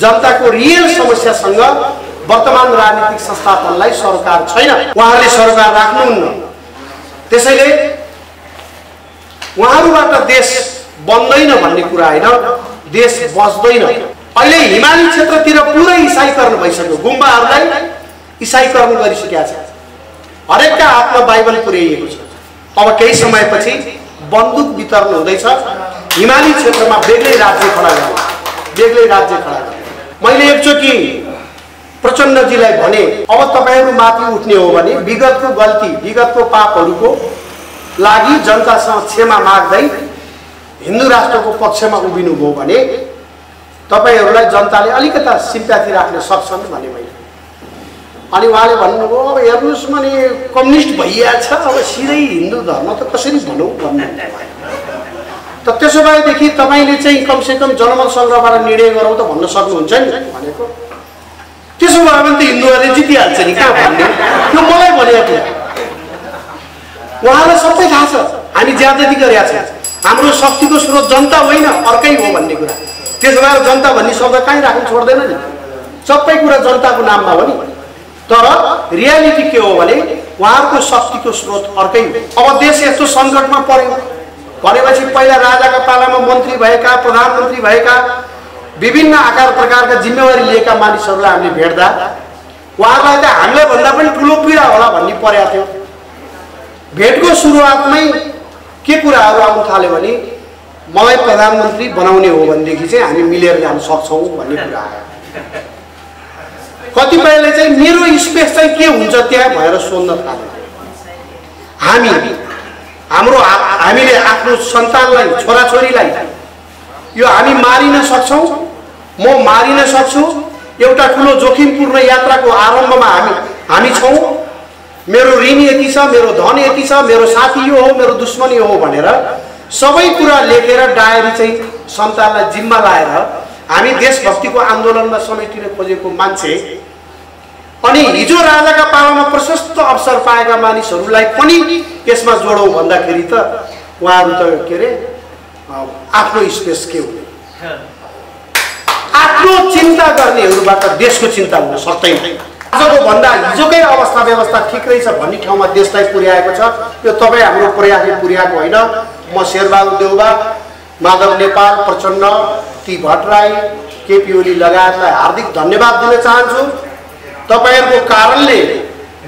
जनताको रियल समस्यासँग वर्तमान राजनीतिक संस्थापनलाई सरकार छैन, उहाँहरूले सरकार राख्नुहुन्न। त्यसैले उहाँहरूबाट देश बन्दैन भन्ने कुरा हैन, देश बच्दैन। अहिले हिमाली क्षेत्रतिर पुरै इसाईकरण भइसक्यो, गुम्बाहरूलाई इसाईकरण गरिसकेका छ, हरेकका हातमा बाइबल पुर्याइएको छ। अब केही समयपछि बन्दुक वितरण हुँदैछ, हिमाली क्षेत्रमा बेग्लै राज्य खडा गर्ने, बेग्लै राज्य खडा गर्ने। मैले एकचोटि प्रचण्डजीलाई भने अब तपाईहरु माथि उठ्ने हो भने विगतको गल्ती, विगतको पापहरूको लागि जनतासँग क्षमा माग्दै हिन्दू राष्ट्रको पक्षमा उभिनु भयो भने तपाईहरुलाई जनताले अलिकता सिम्प्याथी राख्न सक्छन् भने मैले। अनि उहाँले भन्नुभयो अब हेर्नुस् भने कम्युनिस्ट भइहाल्छ, अब सिधै हिन्दू धर्म त कसरी भनौँ भन्नु। त त्यसो भएदेखि तपाईले चाहिँ कमसेकम जनमत संग्रहबाट निर्णय गरौँ त भन्न सक्नुहुन्छ नि भनेको। त्यसो भयो भने त हिन्दूहरूले जितिहाल्छ नि, कहाँ भन्ने त्यो मलाई भनेको थियो। उहाँलाई सबै थाहा छ हामी ज्यादती गरेका छौँ, हाम्रो शक्तिको स्रोत जनता होइन अर्कै हो भन्ने कुरा। त्यसो भएर जनता भन्ने शब्द कहीँ राख्नु छोड्दैन नि, सबै कुरा जनताको नाममा हो नि। तर रियालिटी के हो भने उहाँहरूको शक्तिको स्रोत अर्कै हो। अब देश यस्तो सङ्कटमा पर्यो भनेपछि पहिला राजाका पालामा मन्त्री भएका, प्रधानमन्त्री भएका, विभिन्न आकार प्रकारका जिम्मेवारी लिएका मानिसहरूलाई हामीले भेट्दा उहाँहरूलाई त हामीलाई भन्दा पनि ठुलो पीडा होला भन्ने परेको थियो। भेटको सुरुवातमै के कुराहरू आउन थाल्यो भने मलाई प्रधानमन्त्री बनाउने हो भनेदेखि चाहिँ हामी मिलेर जान सक्छौँ भन्ने कुरा आयो। कतिपयले चाहिँ मेरो स्पेस चाहिँ के हुन्छ त्यहाँ भनेर सोध्न थाल्यो। हामीले आफ्नो सन्तानलाई, छोराछोरीलाई यो हामी मारिन सक्छौँ, म मारिन सक्छु। एउटा ठुलो जोखिमपूर्ण यात्राको आरम्भमा हामी छौँ। मेरो ऋण यति छ, मेरो धन यति छ, मेरो साथी यो हो, मेरो दुश्मन यो हो भनेर सबै कुरा लेखेर डायरी चाहिँ सन्तानलाई जिम्मा लाएर हामी देशभक्तिको आन्दोलनमा समेटिन खोजेको मान्छे अनि हिजो राजाका पालामा प्रशस्त अवसर पाएका मानिसहरूलाई पनि यसमा जोडौँ भन्दाखेरि त उहाँहरू त के अरे आफ्नो स्पेस के हुने, आफ्नो चिन्ता गर्नेहरूबाट देशको चिन्ता हुन सक्दैन। आजको भन्दा हिजोकै अवस्था व्यवस्था ठिक रहेछ भन्ने ठाउँमा देशलाई पुर्याएको छ। यो तपाईँ हाम्रो प्रयासले पुर्याएको होइन। म शेरबहादुर देउवा, माधव नेपाल, प्रचण्ड, टी भट्टराई, केपी ओली लगायतलाई हार्दिक धन्यवाद दिन चाहन्छु। तपाईहरुको कारणले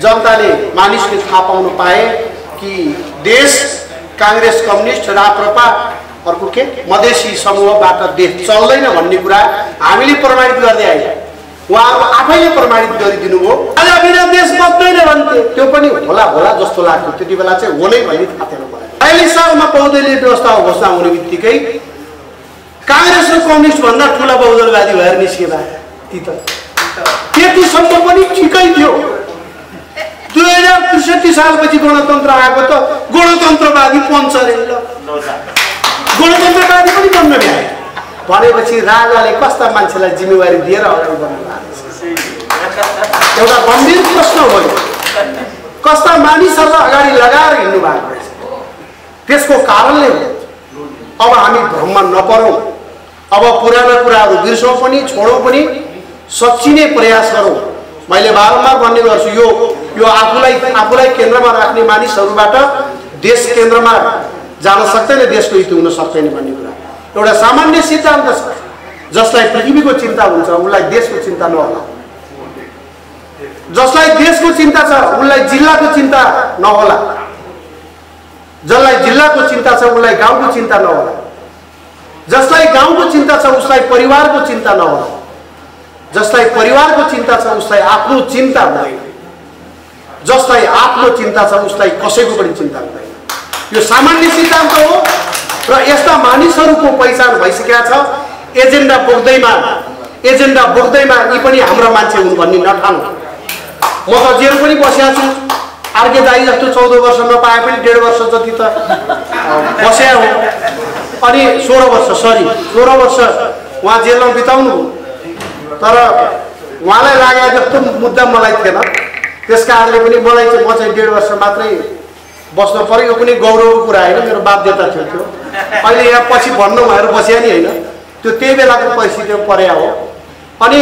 जनताले, मानिसले थाहा पाउन पाए कि देश कांग्रेस, कम्युनिस्ट, राप्रपा अर्को के मधेसी समूहबाट देश चल्दैन भन्ने कुरा हामीले प्रमाणित गर्दै आए। उहाँहरू आफैले प्रमाणित गरिदिनु भयो। आज बिना देश बच्दैन भन्थे, त्यो पनि होला होला जस्तो लाग्थ्यो। त्यति बेला चाहिँ होलै भन्ने थाहा थिएन मलाई। ४२ सालमा बहुदलीय व्यवस्था घोषणा हुने बित्तिकै कांग्रेस र कम्युनिस्ट भन्दा ठुला बहुदलवादी भएर निस्के भए ती त त्यतिसम्म पनि ठिकै थियो। 20६३ सालपछि गणतन्त्र आएको त गणतन्त्रवादी पञ्च रे, गणतन्त्रवादी पनि बन्न भ्याए भनेपछि राजाले कस्ता मान्छेलाई जिम्मेवारी दिएर अगाडि बढ्नु भएको छ। एउटा गम्भीर प्रश्न हो, कस्ता मानिसहरूलाई अगाडि लगाएर हिँड्नु भएको रहेछ। त्यसको कारणले अब हामी भ्रममा नपरौँ। अब पुराना कुराहरू बिर्सौँ पनि, छोडौँ पनि, सच्चिने प्रयास गरौँ। मैले बारम्बार भन्ने गर्छु, यो आफूलाई केन्द्रमा राख्ने मानिसहरूबाट देश केन्द्रमा जान सक्दैन, देशको हित हुन सक्दैन भन्ने कुरा एउटा सामान्य सिद्धान्त छ। जसलाई पृथ्वीको चिन्ता हुन्छ उनलाई देशको चिन्ता नहोला, जसलाई देशको चिन्ता छ उनलाई जिल्लाको चिन्ता नहोला, जसलाई जिल्लाको चिन्ता छ उनलाई गाउँको चिन्ता नहोला, जसलाई गाउँको चिन्ता छ उसलाई परिवारको चिन्ता नहोला, जसलाई परिवारको चिन्ता छ उसलाई आफ्नो चिन्ता हुँदैन, जसलाई आफ्नो चिन्ता छ उसलाई कसैको पनि चिन्ता हुँदैन। यो सामान्य सिद्धान्त हो र यस्ता मानिसहरूको पहिचान भइसकेका छ। एजेन्डा बोक्दैमा यी पनि हाम्रा मान्छे हुन् भन्ने नठानु। म त जेल पनि बसेको छु। आर्के दाई जस्तो 14 वर्ष नपाए पनि 1.5 वर्ष जति त बस्या हो। अनि 16 वर्ष उहाँ जेलमा बिताउनु, तर उहाँलाई लागेको जस्तो मुद्दा मलाई थिएन। त्यस कारणले पनि मलाई चाहिँ म चाहिँ 1.5 वर्ष मात्रै बस्नु पर्यो। यो पनि गौरवको कुरा होइन, मेरो बाध्यता थियो त्यो। अहिले यहाँ पछि भन्नु भएर बस्या नि होइन, त्यो त्यही बेलाको परिस्थितिमा पर्या हो। अनि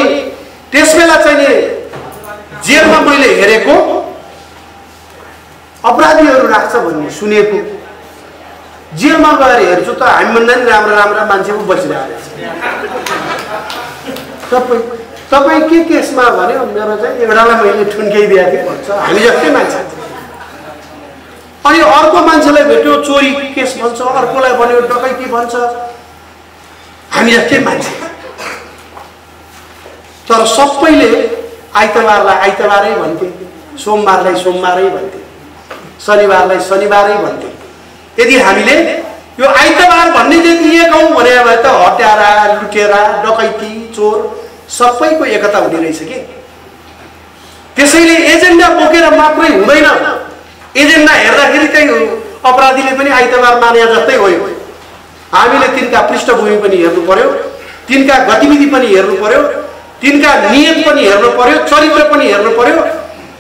त्यसबेला चाहिँ नि जेलमा मैले हेरेको अपराधीहरू राख्छ भन्ने सुनेको, जेलमा गएर हेर्छु त हामीभन्दा नि राम्रो राम्रो मान्छे पो बसिरहेको छ। तपाईँ के केसमा भन्यो, मेरो चाहिँ एउटालाई मैले ठुन्काइदिएको थिएँ भन्छ, हामी जस्तै मान्छे। अनि अर्को मान्छेलाई भेट्यो चोरी केस भन्छ, अर्कोलाई भन्यो डकैती भन्छ, हामी जस्तै मान्छे। तर सबैले आइतबारलाई आइतबारै भन्थे, सोमबारलाई सोमबारै भन्थे, शनिबारलाई शनिबारै भन्थे। यदि हामीले यो आइतबार भन्ने चाहिँ लिएकौँ भने भए त हत्यारा, लुटेरा, डकैती, चोर सबैको एकता हुने रहेछ कि। त्यसैले एजेन्डा बोकेर मात्रै हुँदैन, एजेन्डा हेर्दाखेरि चाहिँ अपराधीले पनि आइतबार माने जस्तै हो। हामीले तिनका पृष्ठभूमि पनि हेर्नु पर्यो, तिनका गतिविधि पनि हेर्नु पर्यो, तिनका नियत पनि हेर्नु पर्यो, चरित्र पनि हेर्नु पर्यो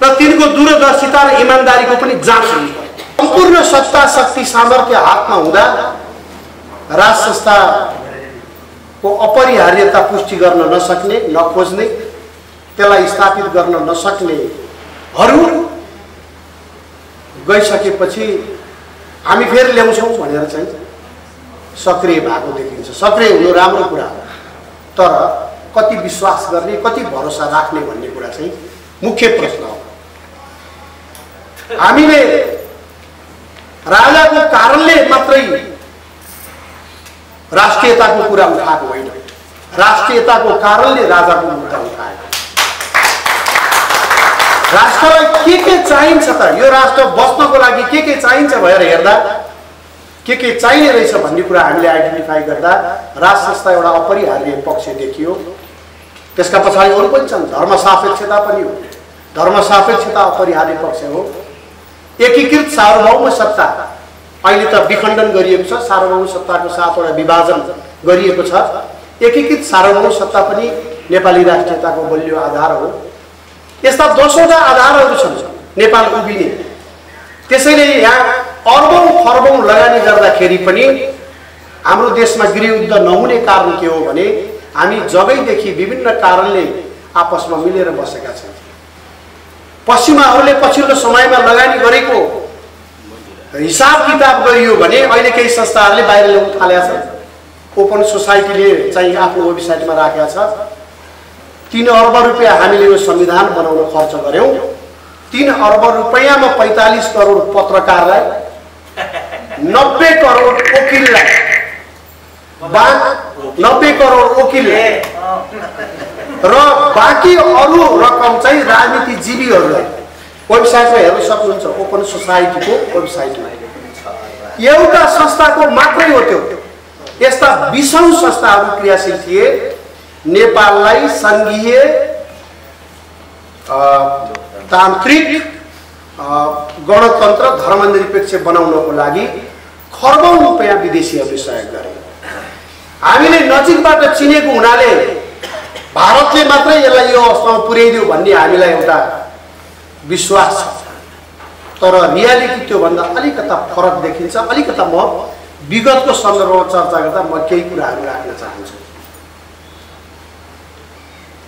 र तिनको दूरदर्शिता र इमानदारीको पनि जाँच हुनु पर्यो। सम्पूर्ण सत्ता शक्ति सामर्थ्य हातमा हुँदा राज संस्थाको अपरिहार्यता पुष्टि गर्न नसक्ने, नखोज्ने, त्यसलाई स्थापित गर्न नसक्नेहरू गइसकेपछि हामी फेरि ल्याउँछौँ भनेर चाहिँ सक्रिय भएको देखिन्छ। सक्रिय हुनु राम्रो कुरा हो, तर कति विश्वास गर्ने, कति भरोसा राख्ने भन्ने कुरा चाहिँ मुख्य प्रश्न हो। हामीले राजाको कारणले मात्रै राष्ट्रियताको कुरा उठाएको होइन, राष्ट्रियताको कारणले राजाको मुद्दा उठाएको। राष्ट्रलाई के चाहिन्छ त, यो राष्ट्र बस्नको लागि के चाहिन्छ भनेर हेर्दा के चाहिने रहेछ भन्ने कुरा हामीले आइडेन्टिफाई गर्दा राज संस्था एउटा अपरिहार्य पक्ष देखियो। त्यसका पछाडि अरू पनि छन्, धर्मसापेक्षता पनि हो, धर्मसापेक्षता अपरिहार्य पक्ष हो। एकीकृत सार्वभौम सत्ता अहिले त विखण्डन गरिएको छ, सार्वभौम सत्ताको 7 वटा विभाजन गरिएको छ। एकीकृत सार्वभौम सत्ता पनि नेपाली राष्ट्रियताको बलियो आधार हो। यस्ता 10 वटा आधारहरू छन् नेपाल उभिने। त्यसैले यहाँ अर्बौं खर्बौं लगानी गर्दाखेरि पनि हाम्रो देशमा गृहयुद्ध नहुने कारण के हो भने हामी जगैदेखि विभिन्न कारणले आपसमा मिलेर बसेका छौँ। पश्चिमाहरूले पछिल्लो समयमा लगानी गरेको हिसाब किताब गरियो भने अहिले केही संस्थाहरूले बाहिर ल्याउन थालेका छन्। ओपन सोसाइटीले चाहिँ आफ्नो वेबसाइटमा राखेका छ 3 अर्ब रुपैयाँ हामीले यो संविधान बनाउन खर्च गर्यौं। 3 अर्ब रुपैयाँमा 45 करोड पत्रकारलाई, 90 करोड वकिललाई, 90 करोड वकिललाई र बाँकी अरू रकम चाहिँ राजनीतिजीवीहरूलाई वेबसाइटमा हेर्न सक्नुहुन्छ। ओपन सोसाइटीको वेबसाइटमा एउटा संस्थाको मात्रै हो त्यो। यस्ता 20औं संस्थाहरू क्रियाशील थिए नेपाललाई संघीय तान्त्रिक गणतन्त्र धर्मनिरपेक्ष बनाउनको लागि खर्बौं रुपैयाँ विदेशीहरूले सहयोग गरे। हामीले नजिकबाट चिनेको हुनाले भारतले मात्रै यसलाई यो अवस्थामा पुर्याइदियो भन्ने हामीलाई एउटा विश्वास छ। तर रियालिटी त्योभन्दा अलिकता फरक देखिन्छ। अलिकता म विगतको सन्दर्भमा चर्चा गर्दा म केही कुराहरू राख्न चाहन्छु।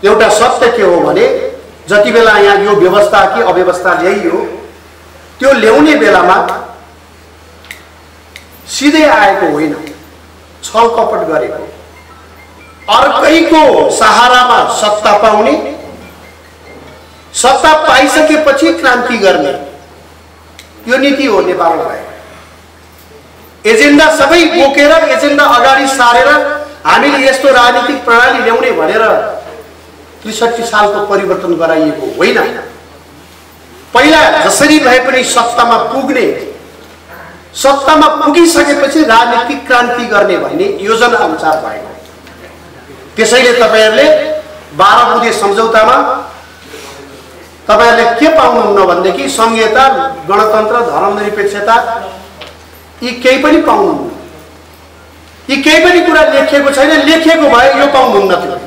एउटा सत्य के हो भने जति बेला यहाँ यो व्यवस्था कि अव्यवस्था ल्याइयो त्यो ल्याउने बेलामा सिधै आएको होइन, छलकपट गरेको, अर्कैको सहारामा सत्ता पाउने, सत्ता पाइसकेपछि क्रान्ति गर्ने यो नीति हो नेपालमा भएको। एजेन्डा सबै बोकेर, एजेन्डा अगाडि सारेर हामीले यस्तो राजनीतिक प्रणाली ल्याउने भनेर 63 सालको परिवर्तन गराइएको होइन। पहिला जसरी भए पनि सत्तामा पुग्ने, सत्तामा पुगिसकेपछि राजनीतिक क्रान्ति गर्ने भन्ने योजना अनुसार भएको। त्यसैले तपाईहरुले 12 बुँदे सम्झौतामा तपाईहरुले के पाउनुहुन्न भनेदेखि संघीयता, गणतन्त्र, धर्मनिरपेक्षता यी केही पनि पाउनुहुन्न। यी केही पनि कुरा लेखिएको छैन। लेखिएको भए यो पाउनुहुन्न थियो।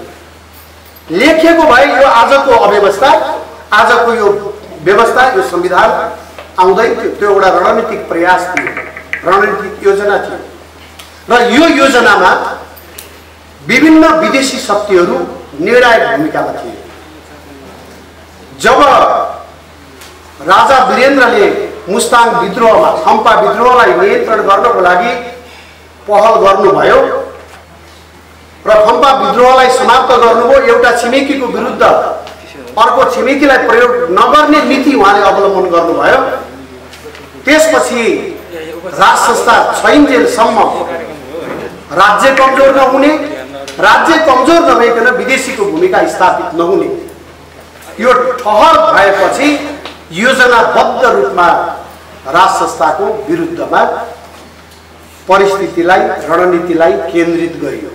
लेखिएको भए यो आजको अव्यवस्था, आजको यो व्यवस्था, यो संविधान आउँदै थियो। त्यो एउटा रणनीतिक प्रयास थियो, रणनीतिक योजना थियो र यो योजनामा विभिन्न विदेशी शक्तिहरू निर्णायक भूमिकामा थिए। जब राजा वीरेन्द्रले मुस्ताङ विद्रोहमा खम्पा विद्रोहलाई नियन्त्रण गर्नको लागि पहल गर्नुभयो र खम्पा विद्रोहलाई समाप्त गर्नुभयो, एउटा छिमेकीको विरुद्ध अर्को छिमेकीलाई प्रयोग नगर्ने नीति उहाँले अवलम्बन गर्नुभयो। त्यसपछि राज संस्था छैन्जेलसम्म राज्य कमजोर नहुने, राज्य कमजोर नभइकन विदेशीको भूमिका स्थापित नहुने, यो ठहर भएपछि योजनाबद्ध रूपमा राज संस्थाको विरुद्धमा परिस्थितिलाई, रणनीतिलाई केन्द्रित गरियो।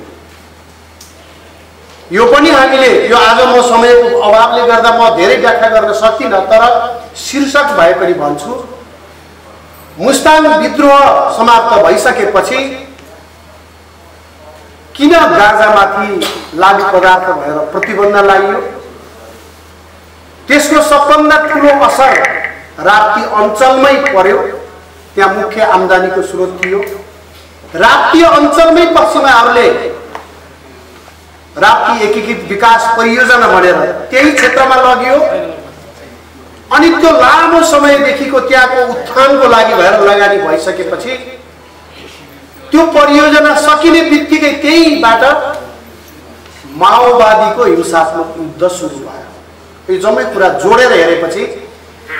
यो पनि हामीले यो आज म समयको अभावले गर्दा म धेरै व्याख्या गर्न सक्दिनँ, तर शीर्षक भए पनि भन्छु। मुस्ताङ विद्रोह समाप्त भइसकेपछि किन गाजामाथि लागु पदार्थ भएर प्रतिबन्ध लगाइयो? त्यसको सबभन्दा ठुलो असर राप्ती अञ्चलमै पर्यो। त्यहाँ मुख्य आम्दानीको स्रोत थियो। राप्ती अञ्चलमै पश्चिमाहरूले राप्ती एकीकृत विकास परियोजना भनेर त्यही क्षेत्रमा लगियो। अनि त्यो लामो समयदेखिको त्यहाँको उत्थानको लागि भएर लगानी भइसकेपछि त्यो परियोजना सकिने बित्तिकै त्यहीबाट माओवादीको हिंसात्मक युद्ध सुरु भयो। यो जम्मै कुरा जोडेर हेरेपछि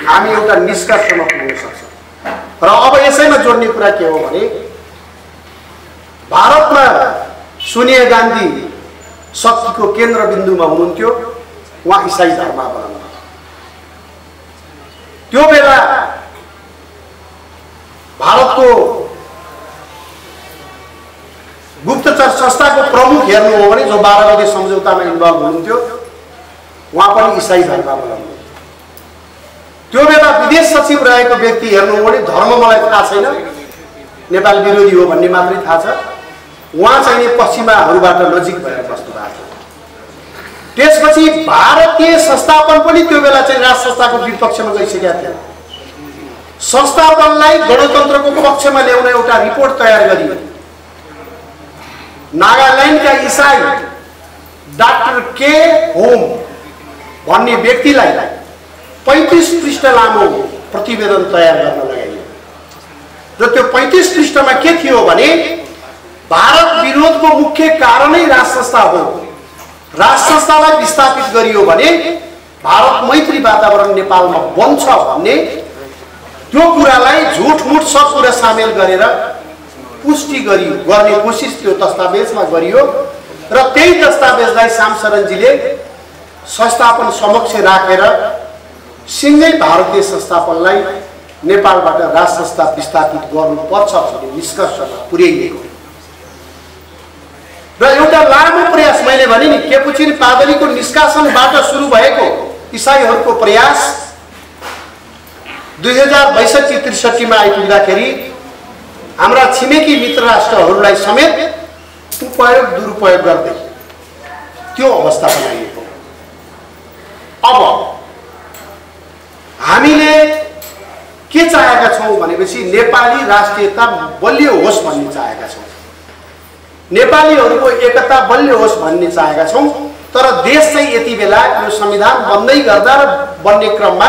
हामी एउटा निष्कर्षमा पुग्न सक्छौँ। र अब यसैमा जोड्ने कुरा के हो भने भारतमा सोनिया गान्धी शक्तिको केन्द्रबिन्दुमा हुनुहुन्थ्यो। उहाँ इसाई धर्मावलम्बी। त्यो बेला भारतको गुप्तचर संस्थाको प्रमुख हेर्नु हो भने जो 12 गते सम्झौतामा इन्भल्भ हुनुहुन्थ्यो, उहाँ पनि इसाई धर्मावलम्बी। त्यो बेला विदेश सचिव रहेको व्यक्ति हेर्नु हो भने धर्म मलाई थाहा छैन, नेपाल विरोधी हो भन्ने मात्रै थाहा छ। उहाँ चाहिँ पश्चिमाहरूबाट नजिक भएर बस्नु भएको छ। त्यसपछि भारतीय संस्थापन पनि त्यो बेला चाहिँ राज संस्थाको विपक्षमा गइसकेका थिए। संस्थापनलाई गणतन्त्रको पक्षमा ल्याउने एउटा रिपोर्ट तयार गरियो। नागाल्यान्डका इसाई डाक्टर के होम भन्ने व्यक्तिलाई 35 पृष्ठ लामो प्रतिवेदन तयार गर्न लगाइयो। र त्यो 35 पृष्ठमा के थियो भने भारत विरोधको मुख्य कारणै राज संस्था हो। राज संस्थालाई विस्थापित गरियो भने भारत मैत्री वातावरण नेपालमा बन्छ भन्ने त्यो कुरालाई झुटमुट सब कुरा सामेल गरेर पुष्टि गरियो, गर्ने कोसिस त्यो दस्तावेजमा गरियो। र त्यही दस्तावेजलाई सामशरणजीले संस्थापन समक्ष राखेर सिंगै भारतीय संस्थापनलाई नेपालबाट राज संस्था विस्थापित गर्नुपर्छ भन्ने निष्कर्षमा पुर्याइएको। र एउटा लामो प्रयास, मैले भने नि केपुचिन पादरीको निष्कासनबाट सुरु भएको इसाईहरूको प्रयास 2062-63 मा आइपुग्दाखेरि हाम्रा छिमेकी मित्र राष्ट्रहरूलाई समेत उपयोग दुरुपयोग गर्दै त्यो अवस्था बनाइएको। अब हामीले के चाहेका छौँ भनेपछि नेपाली राष्ट्रियता बलियो होस् भन्ने चाहेका छौँ। नेपालीहरूको एकता बलियो होस् भन्ने चाहेका छौँ। तर देश चाहिँ यति बेला यो संविधान बन्दै गर्दा र बन्ने क्रममा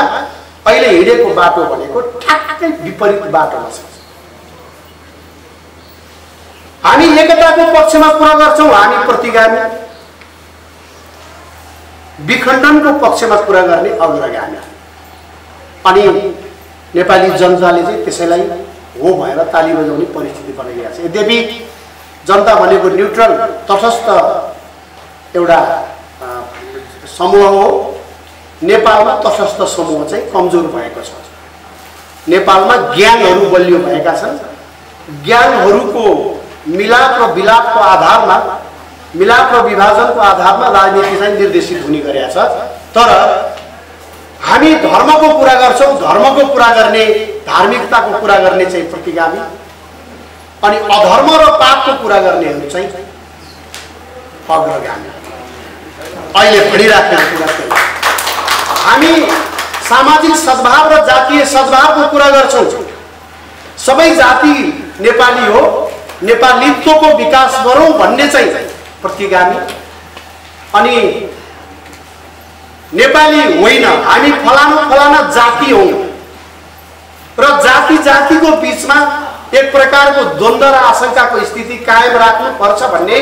अहिले हिँडेको बाटो भनेको ठ्याक्कै विपरीत बाटोमा छ। हामी एकताको पक्षमा कुरा गर्छौँ, हामी प्रतिगामी, विखण्डनको पक्षमा कुरा गर्ने अग्रगामी। अनि नेपाली जनताले चाहिँ त्यसैलाई हो भएर ताली बजाउने परिस्थिति बनिरहेको छ। यद्यपि जनता भनेको न्युट्रल तटस्थ एउटा समूह हो। नेपालमा तटस्थ समूह चाहिँ कमजोर भएको छ। नेपालमा ग्याङहरू बलियो भएका छन्। ग्याङहरूको मिलाप र विलापको आधारमा, मिलाप र विभाजनको आधारमा राजनीति चाहिँ निर्देशित हुने गरेको छ। तर हामी धर्मको कुरा गर्छौँ, धर्मको कुरा गर्ने, धार्मिकताको कुरा गर्ने चाहिँ प्रतिगामी, अनि अधर्म र पापको कुरा गर्नेहरू चाहिँ अग्रगामी। अहिले भनिराखेको कुरा चाहिँ हामी सामाजिक सद्भाव र जातीय सद्भावको कुरा गर्छौँ। सबै जाति नेपाली हो, नेपालीत्वको विकास गरौँ भन्ने चाहिँ प्रतिगामी, अनि नेपाली होइन, हामी फलाना जाति हौं र जातिको बीचमा एक प्रकारको द्वन्द्व र आशंकाको स्थिति कायम राख्नु पर्छ भन्ने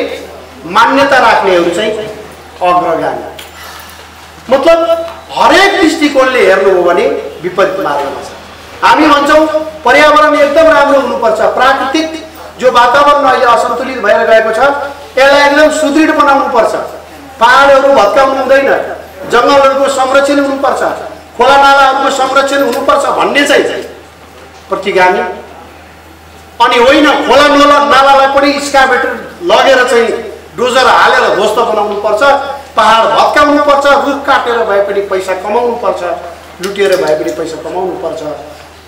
मान्यता राख्नेहरू चाहिँ अग्रगामी। मतलब हरेक दृष्टिकोणले हेर्नु हो भने विपरीत मार्गमा छ। हामी भन्छौं पर्यावरण एकदम राम्रो हुनुपर्छ, प्राकृतिक जो वातावरण अहिले असन्तुलित भएर गएको छ यसलाई एकदम सुदृढ बनाउनु पर्छ, पहाडहरू भत्काउनु हुँदैन, जंगलहरूको संरक्षण हुनुपर्छ, खोला नालाहरूको संरक्षण हुनुपर्छ भन्ने चाहिँ प्रतिगामी। अनि होइन खोला नालालाई पनि एक्सकाभेटर लगेर चाहिँ डोजर हालेर ध्वस्त बनाउनु पर्छ, पहाड भत्काउनु पर्छ, रुख काटेर भए पनि पैसा कमाउनु पर्छ, लुटेर भए पनि पैसा कमाउनु पर्छ,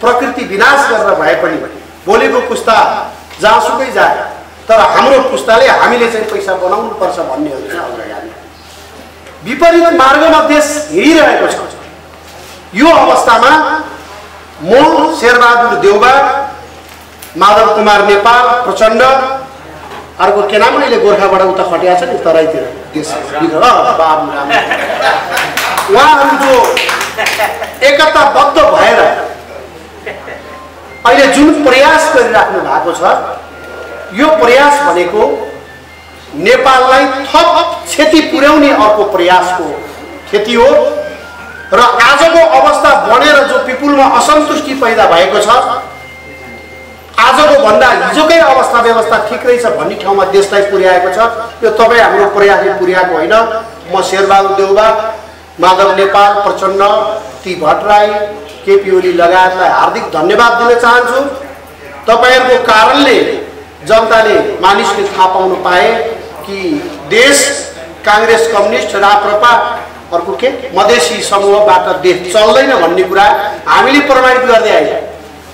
प्रकृति विनाश गरेर भए पनि भोलिको पुस्ता जहाँसुकै जाए तर हाम्रो पुस्ताले हामीले चाहिँ पैसा बनाउनु पर्छ भन्नेहरू चाहिँ अग्रगामी। विपरीत मार्गमा देश हिँडिरहेको छ। यो अवस्थामा म शेरबहादुर देउबा, माधव कुमार नेपाल प्रचण्ड, अर्को के नाम अहिले गोर्खाबाट उता खटिया छ नि तराईतिर देश बाबुराम, उहाँहरू जो एकताबद्ध भएर अहिले जुन प्रयास गरिराख्नु भएको छ यो प्रयास भनेको नेपाललाई थप क्षति पुर्याउने अर्को प्रयासको क्षति हो र आजको अवस्था बनेर जो विपुलमा असन्तुष्टि पैदा भएको छ, आजको भन्दा हिजोकै अवस्था व्यवस्था ठिक रहेछ भन्ने ठाउँमा देशलाई पुर्याएको छ। यो तपाईँ हाम्रो प्रयासले पुर्याएको होइन। म शेरबहादुर देउबा, माधव नेपाल प्रचण्ड, ती भट्टराई, केपी ओली लगायतलाई हार्दिक धन्यवाद दिन चाहन्छु। तपाईहरुको कारणले जनताले मानिसले थाहा पाउन पाए कि देश कांग्रेस कम्युनिस्ट राप्रपा अर्को के मधेसी समूहबाट देश चल्दैन भन्ने कुरा हामीले प्रमाणित गर्दै आए।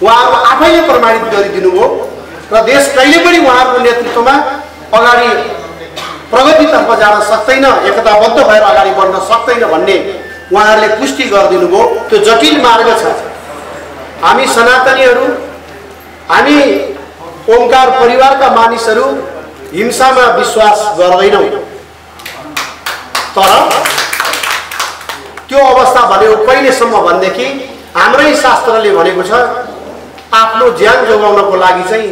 उहाँहरु आफैले प्रमाणित गरिदिनु भयो र देश कहिले पनि उहाँहरुको नेतृत्वमा अगाडि प्रगतितर्फ जान सक्दैन, एकताबद्ध भएर अगाडि बढ्न सक्दैन भन्ने उहाँहरुले पुष्टि गरिदिनु भयो। त्यो जटिल मार्ग छ। हामी सनातनीहरु, हामी ओमकार परिवारका मानिसहरु हिंसामा विश्वास गर्दैनौं। तर त्यो अवस्था भनेको कहिलेसम्म भन्देखि हाम्रै शास्त्रले भनेको छ आफ्नो ज्यान जोगाउनको लागि चाहिँ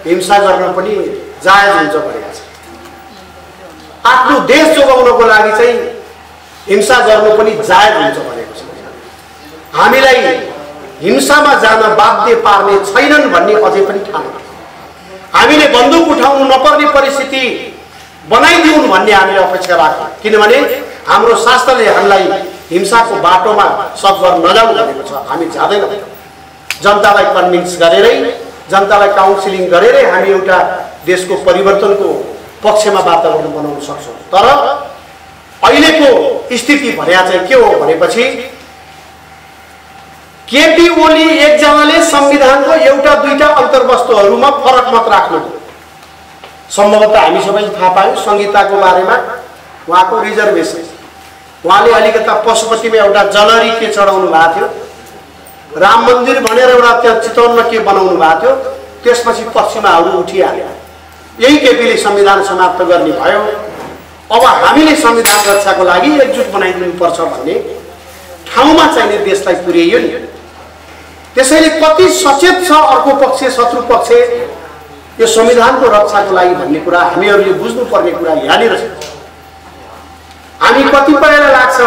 हिंसा गर्न पनि जायज हुन्छ भनेको छ। आफ्नो देश जोगाउनको लागि चाहिँ हिंसा गर्नु पनि जायज हुन्छ भनेको छ। हामीलाई हिंसामा जान बाध्य पार्ने छैनन् भन्ने अझै पनि ठाउँ। हामीले बन्दुक उठाउनु नपर्ने परिस्थिति बनाइदिउन् भन्ने हामीले अपेक्षा राख्छौं, किनभने हाम्रो शास्त्रले हामीलाई हिंसाको बाटोमा सफर नजाऊ भनेको छ। हामी जादैनौं। जनतालाई कन्भिन्स गरेरै, जनतालाई काउन्सिलिङ गरेरै हामी एउटा देशको परिवर्तनको पक्षमा वातावरण बनाउन सक्छौं। तर अहिलेको स्थिति भन्या चाहिँ के हो भनेपछि केपी ओली एकजनाले संविधानको एउटा दुईटा अन्तर्वस्तुहरुमा फरक मत राख्नु। सम्भवतः हामी सबैले थाहा पायौं संहिताको बारेमा उहाँको रिजर्भेसन। उहाँले अलिकता पशुपतिमा एउटा जलरी के चढाउनु भएको थियो, राम मन्दिर भनेर एउटा त्यहाँ चितवनमा के बनाउनु भएको थियो, त्यसपछि पश्चिमाहरु उठिहाल्यो। यही केपीले संविधान समाप्त गर्ने भयो। अब हामीले संविधान रक्षाको लागि एकजुट बनाइदिनु पर्छ भन्ने ठाउँमा चाहिने देशलाई पुर्याइयो नि। त्यसैले कति सचेत छ अर्को पक्ष शत्रु पक्ष यो संविधानको रक्षाको लागि भन्ने कुरा हामीहरुले बुझ्नुपर्ने कुरा यहाँनिर छ। हामी कतिपयलाई लाग्छ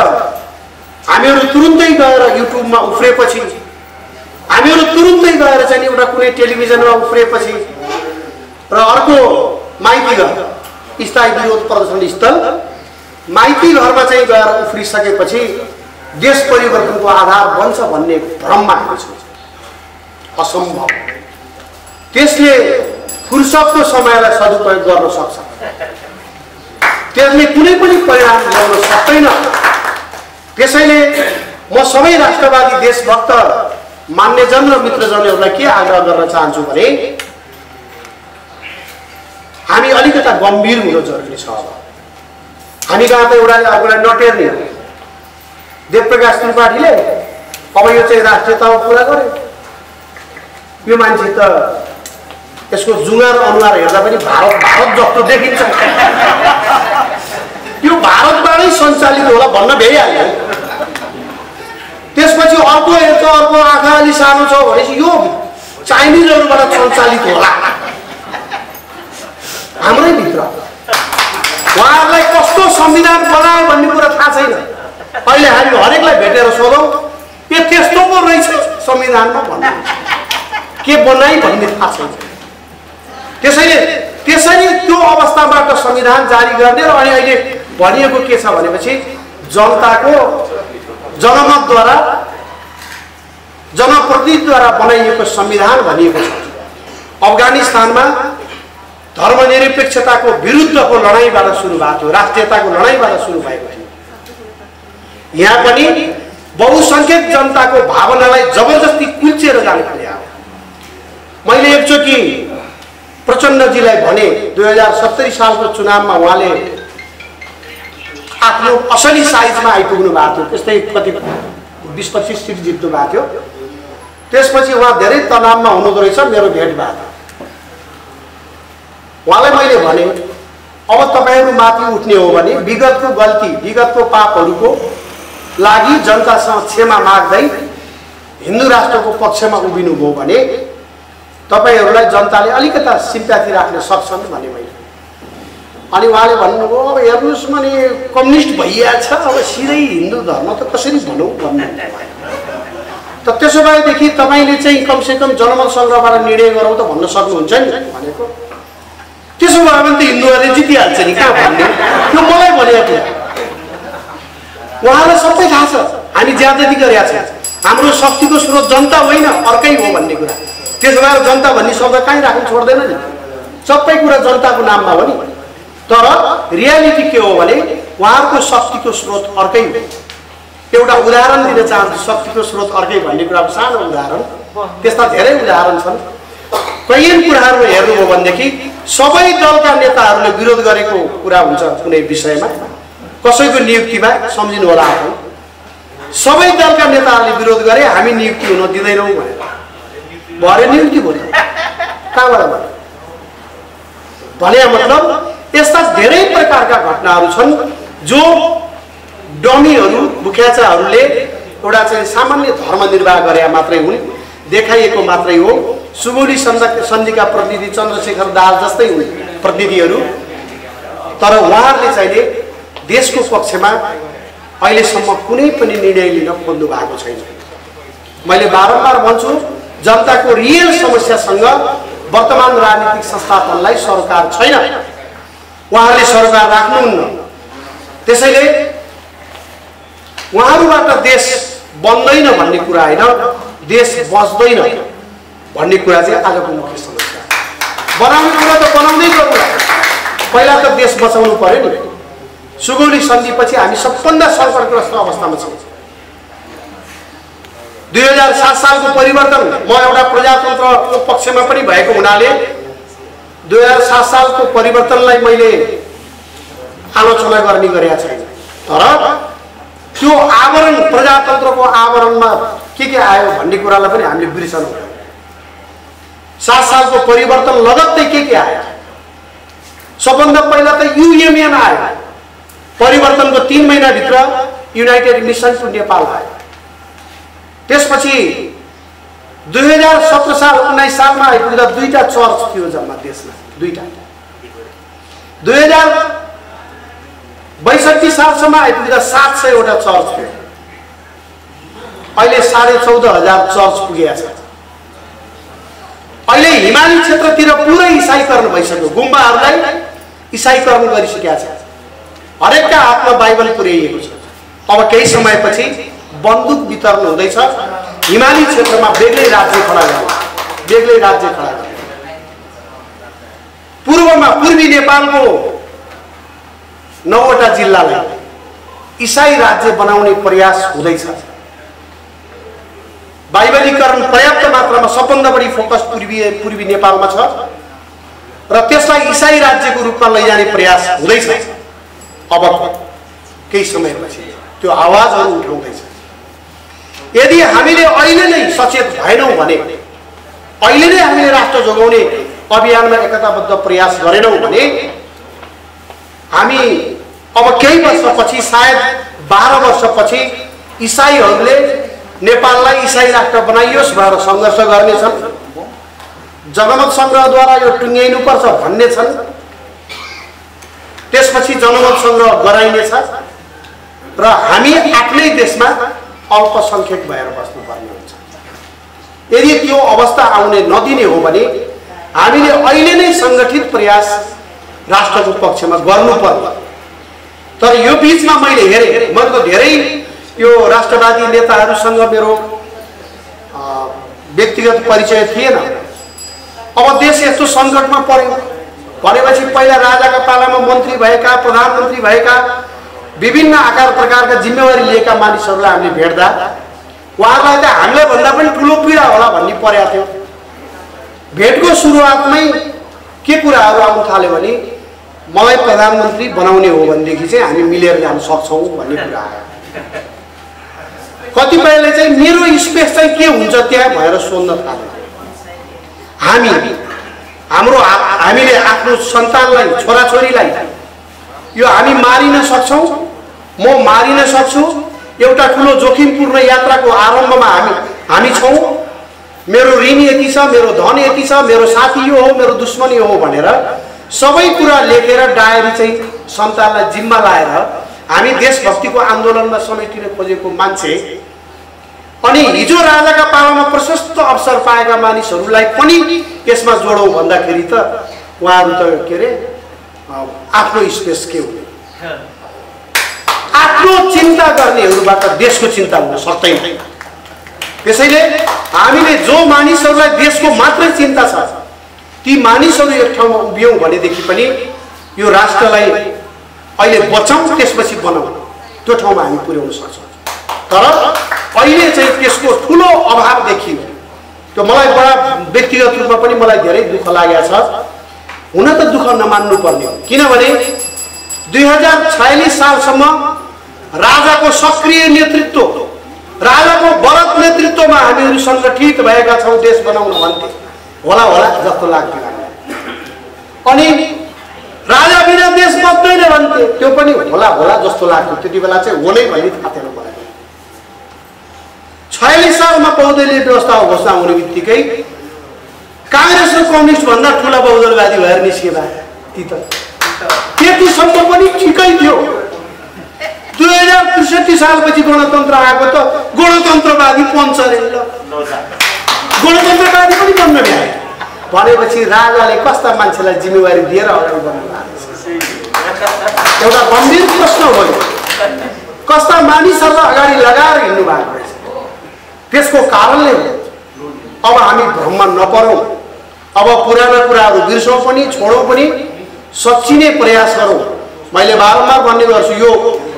हामीहरु तुरुन्तै गएर युट्युबमा उफ्रेपछि, हामीहरु तुरुन्तै गएर चाहिँ एउटा कुनै टेलिभिजनमा उफ्रेपछि र अर्को माइती घर स्थायी विरोध प्रदर्शन स्थल माइती घरमा चाहिँ गएर उफ्रिसकेपछि देश परिवर्तनको आधार बन्छ भन्ने भ्रममा हामी छौं। असम्भव। त्यसले फुर्सदको समयलाई सदुपयोग गर्न सक्छ, त्यसले कुनै पनि परिणाम ल्याउन सक्दैन। त्यसैले म सबै राष्ट्रवादी देशभक्त मान्यजन र मित्रजनहरूलाई के आग्रह गर्न चाहन्छु भने हामी अलिकता गम्भीर हुन जरुरी छ। हामी कहाँ त एउटा अर्कोलाई नटेर्ने हो। देवप्रकाश त्रिपाठीले अब यो चाहिँ राष्ट्रियतामा पुरा गर्यो। यो मान्छे त यसको जुङ्गा र अनुहार हेर्दा पनि भारत जस्तो देखिन्छ। त्यो भारतबाटै सञ्चालित होला भन्न भ्याइहाल्यो। त्यसपछि अर्को हेर्छ, अर्को आँखा अलि सानो छ भनेपछि यो चाइनिजहरूबाट सञ्चालित होला। हाम्रै भित्र उहाँहरूलाई कस्तो संविधान बनायो भन्ने कुरा थाहा छैन। अहिले हामी हरेकलाई भेटेर सोधौँ के त्यस्तो पो रहेछ संविधानमा भन्ने के बनाइ भन्ने थाहा छैन। त्यसैले त्यसरी त्यो अवस्थाबाट संविधान जारी गर्ने र अनि अहिले भनिएको के छ भनेपछि जनताको जनमतद्वारा जनप्रतिनिधिद्वारा बनाइएको संविधान भनिएको छ। अफगानिस्तानमा धर्मनिरपेक्षताको विरुद्धको लडाईँबाट सुरु भएको थियो, राष्ट्रियताको लडाईँबाट सुरु भएको थियो। यहाँ पनि बहुसंख्यक जनताको भावनालाई जबरजस्ती कुल्चेर जानु पर्यो। मैले एकचोटि प्रचण्डजीलाई भने 2070 सालको चुनावमा उहाँले आफ्नो असली साइजमा आइपुग्नु भएको थियो, त्यस्तै कति 20-25 सिट जित्नु भएको थियो। त्यसपछि उहाँ धेरै तनावमा हुनुहुँदो रहेछ। मेरो भेट भएको थियो। उहाँलाई मैले भने अब तपाईहरु माथि उठ्ने हो भने विगतको गल्ती विगतको पापहरूको लागि जनतासँग क्षमा माग्दै हिन्दू राष्ट्रको पक्षमा उभिनु भयो भने तपाईहरुलाई जनताले अलिकता सिम्प्याथी राख्न सक्छन् भने मैले। अनि उहाँले भन्नुभयो अब हेर्नुस् भने कम्युनिस्ट भइहाल्छ, अब सिधै हिन्दू धर्म त कसरी भनौँ भन्नु। त त्यसो भएदेखि तपाईले चाहिँ कमसेकम जनमत संग्रहबाट निर्णय गरौँ त भन्न सक्नुहुन्छ नि भनेको। त्यसो भए पनि त हिन्दूहरूले जितिहाल्छ नि कहाँ भन्ने, त्यो मलाई भनेको। उहाँलाई सबै थाहा छ हामी ज्यादती गरेका छौँ, हाम्रो शक्तिको स्रोत जनता होइन अर्कै हो भन्ने कुरा। त्यसो भएर जनता भन्ने शब्द कहीँ राख्नु छोड्दैन नि, सबै कुरा जनताको नाममा हो नि। तर रियालिटी के हो भने उहाँहरूको शक्तिको स्रोत अर्कै हो। एउटा उदाहरण दिन चाहन्छु, शक्तिको स्रोत अर्कै भन्ने कुराको सानो उदाहरण, त्यस्ता धेरै उदाहरण छन्। कैयन कुराहरू हेर्नुभयो भनेदेखि सबै दलका नेताहरूले विरोध गरेको कुरा हुन्छ कुनै विषयमा, कसैको नियुक्तिमा सम्झिनु होला आफै। सबै दलका नेताहरूले विरोध गरे हामी नियुक्ति हुन दिँदैनौँ भनेर, भरे नियुक्ति भयो। कहाँबाट भने मतलब यस्ता धेरै प्रकारका घटनाहरू छन् जो डमीहरू मुख्याचाहरूले एउटा चाहिँ सामान्य धर्म निर्वाह गरे मात्रै हुन्, देखाइएको मात्रै हो। सुगौली सन्धिका प्रतिनिधि चन्द्रशेखर दाहाल जस्तै हुन् प्रतिनिधिहरू, तर उहाँहरूले चाहिँ देशको पक्षमा अहिलेसम्म कुनै पनि निर्णय लिन खोज्नु भएको छैन। मैले बारम्बार भन्छु जनताको रियल समस्यासँग वर्तमान राजनीतिक संस्थापनलाई सरोकार छैन, उहाँहरूले सरोकार राख्नुहुन्न। त्यसैले उहाँहरूबाट देश बन्दैन भन्ने कुरा होइन, देश बच्दैन भन्ने कुरा चाहिँ आजको मुख्य समस्या। बनाउने कुरा त बनाउँदै गर्नु, पहिला त देश बचाउनु पर्यो नि। सुगौली सन्धिपछि हामी सबभन्दा सङ्कटग्रस्त अवस्थामा छौँ। 2007 सालको परिवर्तन, म एउटा प्रजातन्त्रको पक्षमा पनि भएको हुनाले 2007 सालको परिवर्तनलाई मैले आलोचना गर्ने गरेका छैन। तर त्यो आवरण, प्रजातन्त्रको आवरणमा के आयो भन्ने कुरालाई पनि हामीले बिर्सनु पर्यो। 7 सालको परिवर्तन लगत्तै के आयो? सबभन्दा पहिला त युएमएन आयो। परिवर्तनको 3 महिनाभित्र युनाइटेड नेसन टु नेपाल आयो। त्यसपछि 2017 साल 19 सालमा आइपुग्दा 2टा चर्च थियो जम्मा देशमा, 2टा। 2062 सालसम्म आइपुग्दा 700 वटा चर्च थियो। अहिले 14,500 चर्च पुगेका छ। अहिले हिमाली क्षेत्रतिर पुरै इसाईकरण भइसक्यो, गुम्बाहरूलाई इसाईकरण गरिसकेका छ। हरेकका हातमा बाइबल पुर्याइएको छ। अब केही समयपछि बन्दुक वितरण हुँदैछ, हिमाली क्षेत्रमा बेग्लै राज्य खडा गर्ने, बेग्लै राज्य खडा गर्ने। पूर्वमा पूर्वी नेपालको 9 वटा जिल्लालाई इसाई राज्य बनाउने प्रयास हुँदैछ। बाइबलीकरण पर्याप्त मात्रामा सबभन्दा बढी फोकस पूर्वी नेपालमा छ र त्यसलाई इसाई राज्यको रूपमा लैजाने प्रयास हुँदैछ। अब केही समयपछि त्यो आवाजहरू उठाउँदैछ। यदि हामीले अहिले नै सचेत भएनौँ भने, अहिले नै हामीले राष्ट्र जोगाउने अभियानमा एकताबद्ध प्रयास गरेनौँ भने हामी अब केही वर्षपछि सायद 12 वर्षपछि इसाईहरूले नेपाललाई इसाई राष्ट्र बनाइयोस् भनेर सङ्घर्ष गर्नेछन्। जनमत संग्रहद्वारा यो टुङ्ग्याइनुपर्छ भन्ने छन्। त्यसपछि जनमत संग्रह गराइनेछ र हामी आफ्नै देशमा अल्पसंख्यक भएर बस्नुपर्ने हुन्छ। यदि त्यो अवस्था आउने नदिने हो भने हामीले अहिले नै सङ्गठित प्रयास राष्ट्रको पक्षमा गर्नुपर्छ। तर यो बीचमा मैले हेरेँ, मैले त धेरै यो राष्ट्रवादी नेताहरूसँग मेरो व्यक्तिगत परिचय थिएन। अब देश यस्तो सङ्कटमा पर्यो भनेपछि पहिला राजाका पालामा मन्त्री भएका, प्रधानमन्त्री भएका, विभिन्न आकार प्रकारका जिम्मेवारी लिएका मानिसहरूलाई हामीले भेट्दा उहाँहरूलाई त हामीलाई भन्दा पनि ठुलो पीडा होला भन्ने परेको थियो। भेटको सुरुवातमै के कुराहरू आउन थाल्यो भने मलाई प्रधानमन्त्री बनाउने हो भनेदेखि चाहिँ हामी मिलेर जान सक्छौँ भन्ने कुरा आयो। कतिपयले चाहिँ मेरो स्पेस चाहिँ के हुन्छ त्यहाँ भनेर सोध्न थाल्यो। हामीले आफ्नो सन्तानलाई, छोराछोरीलाई यो हामी मारिन सक्छौँ, म मारिन सक्छु। एउटा ठुलो जोखिमपूर्ण यात्राको आरम्भमा हामी छौँ। मेरो ऋण यति छ, मेरो धन यति छ, मेरो साथी यो हो, मेरो दुश्मन यो हो भनेर सबै कुरा लेखेर डायरी चाहिँ सन्तानलाई जिम्मा लाएर हामी देशभक्तिको आन्दोलनमा समेटिन खोजेको मान्छे अनि हिजो राजाका पालामा प्रशस्त अवसर पाएका मानिसहरूलाई पनि यसमा जोडौँ भन्दाखेरि त उहाँहरू त के अरे आफ्नो स्पेस के हुने, आफ्नो चिन्ता गर्नेहरूबाट देशको चिन्ता हुन सक्दैन। त्यसैले हामीले जो मानिसहरूलाई देशको मात्रै चिन्ता छ ती मानिसहरू एक ठाउँमा उभियौँ भनेदेखि पनि यो राष्ट्रलाई अहिले बचाउँ त्यसपछि बनाउँ त्यो ठाउँमा हामी पुर्याउन सक्छौँ। तर अहिले चाहिँ त्यसको ठुलो अभाव देखियो। त्यो मलाई बडा व्यक्तिगत रूपमा पनि मलाई धेरै दुःख लागेको छ। हुन त दुःख नमान्नु पर्ने हो, किनभने 2046 सालसम्म राजाको सक्रिय नेतृत्व, राजाको बलद नेतृत्वमा हामीहरू सङ्गठित भएका छौँ देश बनाउन भन्थे होला जस्तो लाग्थ्यो। अनि राजा बिना देश बच्दैन भन्थे, त्यो पनि होला जस्तो लाग्थ्यो। त्यति बेला चाहिँ हो नै भन्ने थाहा थिएन मलाई। 46 सालमा बहुदलीय व्यवस्थाको घोषणा हुने बित्तिकै काङ्ग्रेस र कम्युनिस्ट भन्दा ठुला बहुदलवादी भएर निस्के भए ती त त्यतिसम्म पनि ठिकै थियो। 2063 सालपछि गणतन्त्र आएको त गणतन्त्रवादी पञ्च रे, गणतन्त्रवादी पनि बन्न भ्याए भनेपछि राजाले कस्ता मान्छेलाई जिम्मेवारी दिएर अगाडि बढ्नु भएको छ? एउटा गम्भीर प्रश्न हो। कस्ता मानिसहरूलाई अगाडि लगाएर हिँड्नु भएको रहेछ? त्यसको कारणले अब हामी भ्रममा नपरौँ। अब पुराना कुराहरू बिर्सौँ पनि, छोडौँ पनि, सच्चिने प्रयास गरौँ। मैले बारम्बार भन्ने गर्छु,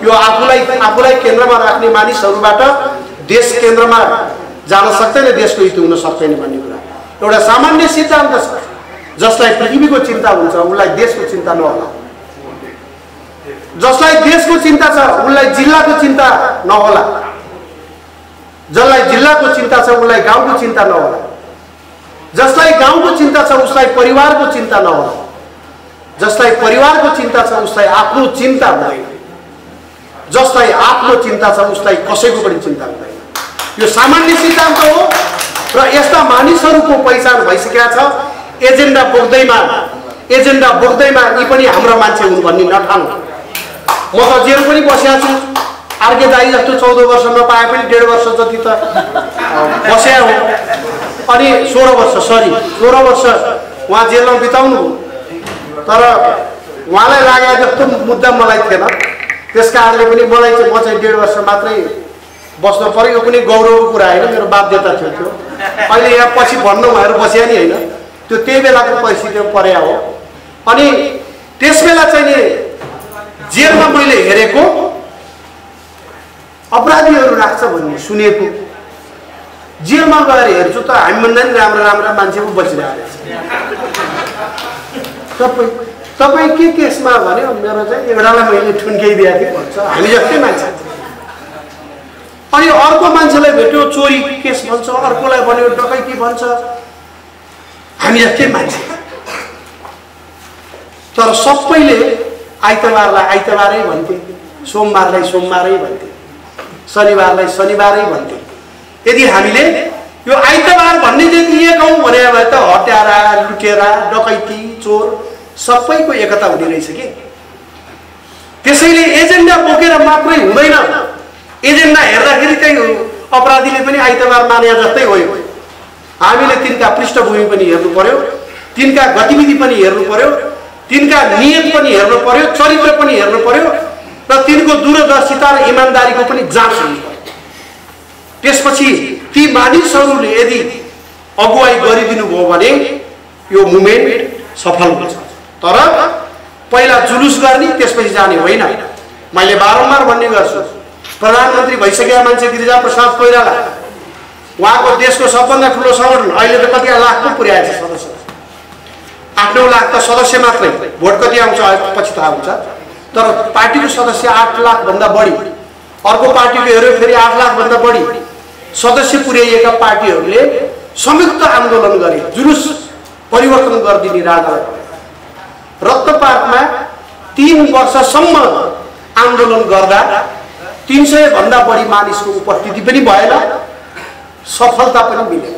यो आफूलाई केन्द्रमा राख्ने मानिसहरूबाट देश केन्द्रमा जान सक्दैन, देशको हित हुन सक्दैन भन्ने कुरा एउटा सामान्य सिद्धान्त छ। जसलाई पृथ्वीको चिन्ता हुन्छ उसलाई देशको चिन्ता नहोला, जसलाई देशको चिन्ता छ उसलाई जिल्लाको चिन्ता नहोला, जसलाई जिल्लाको चिन्ता छ उसलाई गाउँको चिन्ता नहोला, जसलाई गाउँको चिन्ता छ उसलाई परिवारको चिन्ता नहोला, जसलाई परिवारको चिन्ता छ उसलाई आफ्नो चिन्ता हुँदैन, जसलाई आफ्नो चिन्ता छ उसलाई कसैको पनि चिन्ता हुँदैन। यो सामान्य सिद्धान्त हो र यस्ता मानिसहरूको पहिचान भइसकेका छ। एजेन्डा बोक्दैमा यी पनि हाम्रा मान्छे हुन् भन्ने नठानु। म त जेल पनि बसेको छु। आर्के दाई जस्तो 14 वर्ष नपाए पनि 1.5 वर्ष जति त बस्या हो। अनि 16 वर्ष उहाँ जेलमा बिताउनु, तर उहाँलाई लागेको जस्तो मुद्दा मलाई थिएन। त्यस कारणले पनि मलाई चाहिँ म चाहिँ 1.5 वर्ष मात्रै बस्नु पर्यो। यो पनि गौरवको कुरा होइन, मेरो बाध्यता थियो त्यो। अहिले यहाँ पछि भन्नु भएर बस्या नि होइन, त्यो त्यही बेलाको परिस्थितिमा पर्या हो। अनि त्यस बेला चाहिँ नि जेलमा मैले हेरेको अपराधीहरू राख्छ भन्ने सुनेको, जेलमा गएर हेर्छु त हामीभन्दा नि राम्रा मान्छे पो बसिरहेको छ। तपाईँ के केसमा भन्यो? मेरो चाहिँ एउटालाई मैले ठुन्काइदिएको थिएँ भन्छ, हामी जस्तै मान्छे। अनि अर्को मान्छेलाई भेट्यो चोरी केस भन्छ, अर्कोलाई भन्यो डकैती भन्छ, हामी जस्तै मान्छे। तर सबैले आइतबारलाई आइतबारै भन्थे, सोमबारलाई सोमबारै भन्थे, शनिबारलाई शनिबारै भन्थे। यदि हामीले यो आइतबार भन्ने चाहिँ लिएकौँ भने भए त हत्यारा, लुटेरा, डकैती, चोर सबैको एकता हुने रहेछ कि। त्यसैले एजेन्डा बोकेर मात्रै हुँदैन। एजेन्डा हेर्दाखेरि चाहिँ अपराधीले पनि आइतबार माने जस्तै हो। हामीले तिनका पृष्ठभूमि पनि हेर्नु पर्यो, तिनका गतिविधि पनि हेर्नु पर्यो, तिनका नियत पनि हेर्नु पर्यो, चरित्र पनि हेर्नु पर्यो र तिनको दूरदर्शिता र इमानदारीको पनि जाँच गर्नु पर्यो। त्यसपछि ती मानिसहरूले यदि अगुवाई गरिदिनु भयो भने यो मुभमेन्ट सफल हुन्छ। तर पहिला जुलुस गर्ने त्यसपछि जाने होइन। मैले बारम्बार भन्ने गर्छु, प्रधानमन्त्री भइसकेका मान्छे गिरिजाप्रसाद कोइराला, उहाँको देशको सबभन्दा ठुलो सङ्गठन अहिले त कति लाख पो पुर्याएछ सदस्य, 8-9 लाख त सदस्य मात्रै, भोट कति आउँछ पछि थाहा हुन्छ। तर पार्टीको सदस्य 8 लाख भन्दा बढी, अर्को पार्टीको हेऱ्यो फेरि 8 लाख भन्दा बढी सदस्य पुर्याइएका पार्टीहरूले संयुक्त आन्दोलन गरे, जुलुस परिवर्तन गरिदिने राजनीति। रत्नपार्कमा 3 वर्षसम्म आन्दोलन गर्दा 300 भन्दा बढी मानिसको उपस्थिति पनि भएन, सफलता पनि मिलेन।